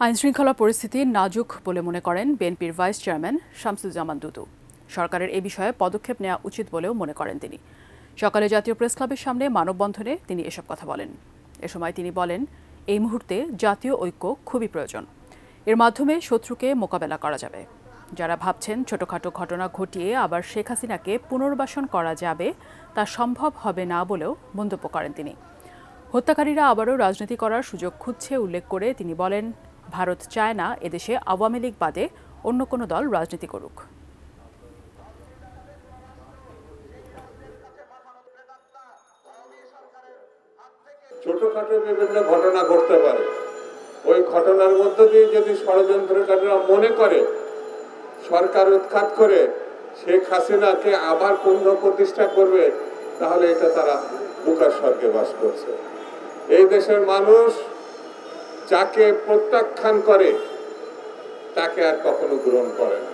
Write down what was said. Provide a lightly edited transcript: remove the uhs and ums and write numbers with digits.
আইনশৃঙ্খলা পরিস্থিতি নাজুক বলে মনে করেন বিএনপির ভাইস চেয়ারম্যান শামসুজ্জামান দুদু। সরকারের এ বিষয়ে পদক্ষেপ নেওয়া উচিত বলেও মনে করেন তিনি। সকালে জাতীয় প্রেসক্লাবের সামনে মানববন্ধনে তিনি এসব কথা বলেন। এ সময় তিনি বলেন, এই মুহূর্তে জাতীয় ঐক্য খুবই প্রয়োজন। এর মাধ্যমে শত্রুকে মোকাবেলা করা যাবে। যারা ভাবছেন ছোটখাটো ঘটনা ঘটিয়ে আবার শেখ হাসিনাকে পুনর্বাসন করা যাবে, তা সম্ভব হবে না বলেও মন্তব্য করেন তিনি। হত্যাকারীরা আবারও রাজনীতি করার সুযোগ খুঁজছে উল্লেখ করে তিনি বলেন, ভারত চায় না এদেশে আওয়ামী লীগ বাদে অন্য কোনো দল রাজনীতি করুক। ছোটখাটো বিভিন্ন ঘটনা ঘটতে পারে, ওই ঘটনার মধ্য দিয়ে যদি ষড়যন্ত্রকারীরা মনে করে সরকার উৎখাত করে শেখ হাসিনাকে আবার পুনঃপ্রতিষ্ঠা করবে, তাহলে এটা তারা বুকার স্বর্গে বাস করছে। এই দেশের মানুষ যাকে প্রত্যাখ্যান করে তাকে আর কখনো গ্রহণ করে না।